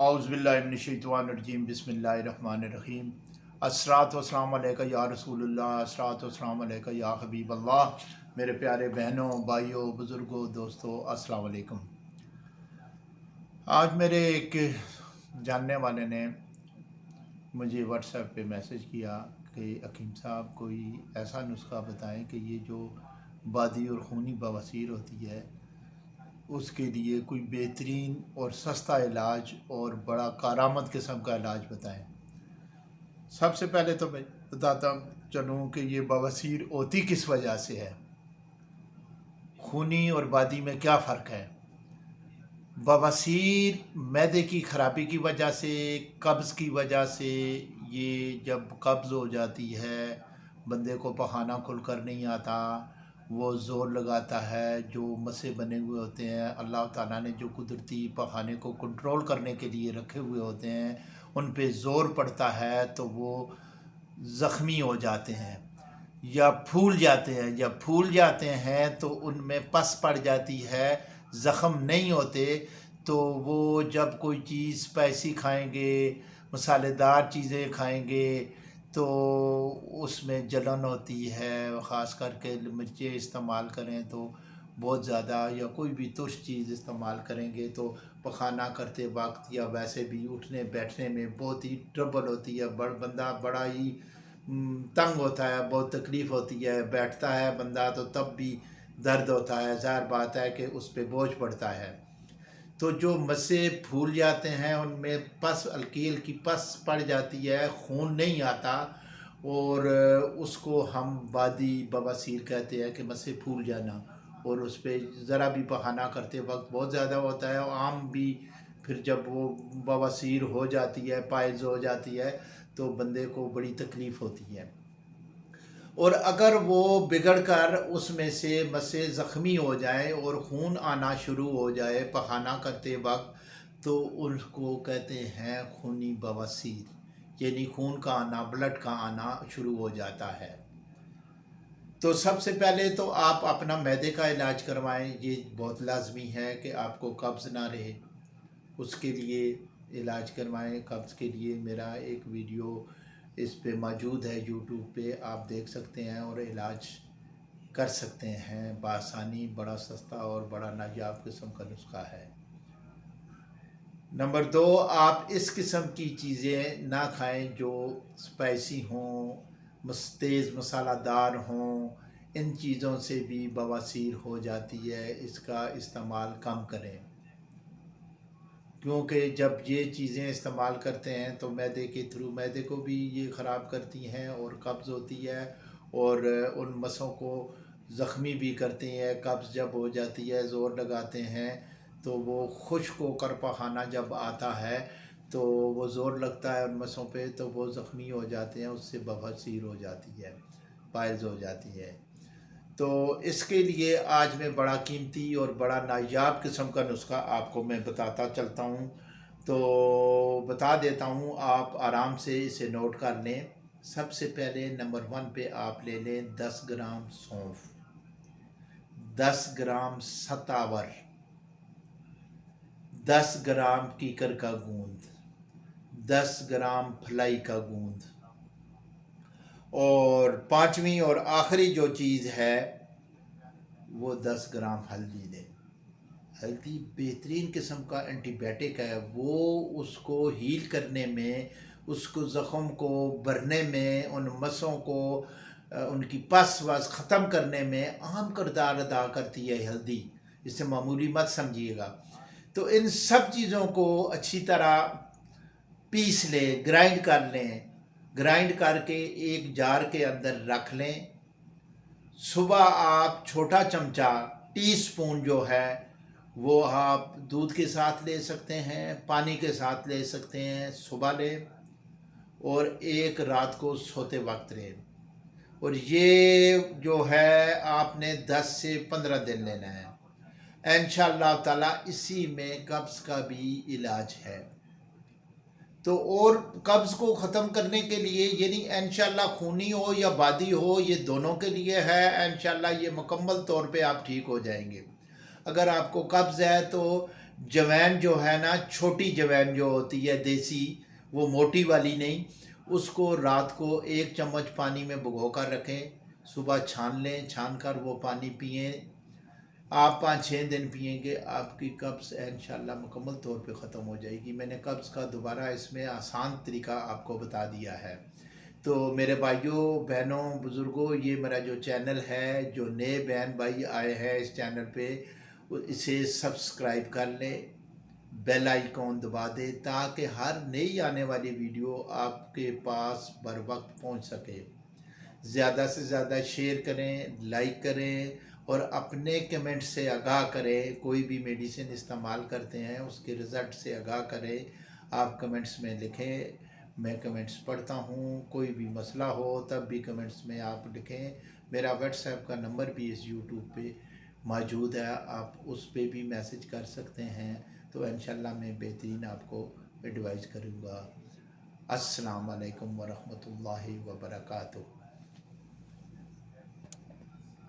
औज़ुबिल्लाहिमिनश्शैतानिर्रजीम बिस्मिल्लाहिर्रहमानिर्रहीम। अस्सलातु वस्सलामु अलैका या रसूलुल्लाह, अस्सलातु वस्सलामु अलैका या हबीबल्लाह। मेरे प्यारे बहनों, भाइयों, बुज़ुर्गों, दोस्तों, अस्सलाम वालेकुम। आज मेरे एक जानने वाले ने मुझे व्हाट्सएप पे मैसेज किया कि हकीम साहब कोई ऐसा नुस्खा बताएं कि ये जो बादी और खूनी बवासीर होती है उसके लिए कोई बेहतरीन और सस्ता इलाज और बड़ा कारामद किस्म का इलाज बताएं। सबसे पहले तो मैं बताता चलूँ कि ये बवासीर होती किस वजह से है, खूनी और बादी में क्या फ़र्क है। बवासीर मैदे की ख़राबी की वजह से, कब्ज़ की वजह से, ये जब कब्ज़ हो जाती है बंदे को पखाना खुल कर नहीं आता, वो ज़ोर लगाता है। जो मसे बने हुए होते हैं अल्लाह ताला ने जो कुदरती पखाने को कंट्रोल करने के लिए रखे हुए होते हैं, उन पे ज़ोर पड़ता है तो वो ज़ख्मी हो जाते हैं या फूल जाते हैं। जब फूल जाते हैं तो उनमें पस पड़ जाती है, ज़ख़म नहीं होते। तो वो जब कोई चीज़ स्पाइसी खाएंगे, मसालेदार चीज़ें खाएंगे तो उसमें जलन होती है। ख़ास करके मिर्चें इस्तेमाल करें तो बहुत ज़्यादा, या कोई भी तुर्श चीज़ इस्तेमाल करेंगे तो पखाना करते वक्त या वैसे भी उठने बैठने में बहुत ही ट्रबल होती है। बंदा बड़ा ही तंग होता है, बहुत तकलीफ़ होती है। बैठता है बंदा तो तब भी दर्द होता है, ज़ाहिर बात है कि उस पर बोझ पड़ता है। तो जो मस्से फूल जाते हैं उनमें पस, हल्की हल्की पस पड़ जाती है, खून नहीं आता, और उसको हम बादी बवासीर कहते हैं कि मस्से फूल जाना। और उस पर ज़रा भी बहाना करते वक्त बहुत ज़्यादा होता है। आम भी फिर जब वो बवासीर हो जाती है, पाइल्स हो जाती है, तो बंदे को बड़ी तकलीफ़ होती है। और अगर वो बिगड़ कर उसमें से मस्से ज़ख्मी हो जाए और खून आना शुरू हो जाए पखाना करते वक्त, तो उनको कहते हैं खूनी बवासीर, यानी खून का आना, ब्लड का आना शुरू हो जाता है। तो सबसे पहले तो आप अपना मैदे का इलाज करवाएं। ये बहुत लाजमी है कि आपको कब्ज़ ना रहे, उसके लिए इलाज करवाएं। कब्ज़ के लिए मेरा एक वीडियो इस पे मौजूद है, यूट्यूब पे आप देख सकते हैं और इलाज कर सकते हैं बआसानी। बड़ा सस्ता और बड़ा नायाब किस्म का नुस्खा है। नंबर 2, आप इस किस्म की चीज़ें ना खाएं जो स्पाइसी हों, तेज़ मसालादार हों। इन चीज़ों से भी बवासीर हो जाती है, इसका इस्तेमाल कम करें। क्योंकि जब ये चीज़ें इस्तेमाल करते हैं तो मैदे के थ्रू मैदे को भी ये ख़राब करती हैं और कब्ज़ होती है, और उन मसों को ज़ख्मी भी करती हैं। कब्ज़ जब हो जाती है, ज़ोर लगाते हैं तो वो खुश्क होकर पखाना जब आता है तो वो ज़ोर लगता है उन मसों पे, तो वो ज़ख्मी हो जाते हैं, उससे बवासीर हो जाती है, पाइल्स हो जाती है। तो इसके लिए आज मैं बड़ा कीमती और बड़ा नायाब किस्म का नुस्खा आपको मैं बताता चलता हूँ। तो बता देता हूँ, आप आराम से इसे नोट कर लें। सबसे पहले नंबर 1 पे आप ले लें 10 ग्राम सौंफ, 10 ग्राम सतावर, 10 ग्राम कीकर का गूंद, 10 ग्राम फलाई का गूंद, और पांचवी और आखिरी जो चीज़ है वो 10 ग्राम हल्दी लें। हल्दी बेहतरीन किस्म का एंटीबायोटिक है। वो उसको हील करने में, उसको ज़ख़म को भरने में, उन मसों को उनकी पस वस ख़त्म करने में अहम किरदार अदा करती है हल्दी। इसे मामूली मत समझिएगा। तो इन सब चीज़ों को अच्छी तरह पीस लें, ग्राइंड कर लें। ग्राइंड करके एक जार के अंदर रख लें। सुबह आप छोटा चमचा, टीस्पून जो है वो आप दूध के साथ ले सकते हैं, पानी के साथ ले सकते हैं। सुबह लें और एक रात को सोते वक्त लें। और ये जो है आपने 10 से 15 दिन लेना है। इंशाअल्लाह ताला इसी में कब्ज़ का भी इलाज है। तो और कब्ज़ को ख़त्म करने के लिए, यानी इंशाअल्लाह खूनी हो या बादी हो, ये दोनों के लिए है। इंशाअल्लाह ये मुकम्मल तौर पे आप ठीक हो जाएंगे। अगर आपको कब्ज़ है तो जवैन जो है ना, छोटी जवैन जो होती है देसी, वो मोटी वाली नहीं, उसको रात को 1 चम्मच पानी में भिगो कर रखें, सुबह छान लें, छान कर वो पानी पिएं। आप 5-6 दिन पिएंगे, आपकी कब्ज़ इंशाल्लाह मुकम्मल तौर पे ख़त्म हो जाएगी। मैंने कब्ज़ का दोबारा इसमें आसान तरीका आपको बता दिया है। तो मेरे भाइयों बहनों बुज़ुर्गों, ये मेरा जो चैनल है, जो नए बहन भाई आए हैं इस चैनल पे, इसे सब्सक्राइब कर लें, बेल आइकॉन दबा दें, ताकि हर नई आने वाली वीडियो आपके पास बर वक्त पहुँच सके। ज़्यादा से ज़्यादा शेयर करें, लाइक करें और अपने कमेंट से आगाह करें। कोई भी मेडिसिन इस्तेमाल करते हैं उसके रिज़ल्ट से आगाह करें। आप कमेंट्स में लिखें, मैं कमेंट्स पढ़ता हूँ। कोई भी मसला हो तब भी कमेंट्स में आप लिखें। मेरा व्हाट्सएप का नंबर भी इस यूट्यूब पे मौजूद है, आप उस पे भी मैसेज कर सकते हैं। तो इंशाल्लाह मैं बेहतरीन आपको एडवाइस करूँगा। अस्सलाम वालेकुम वरहमतुल्लाहि वबरकातुहू।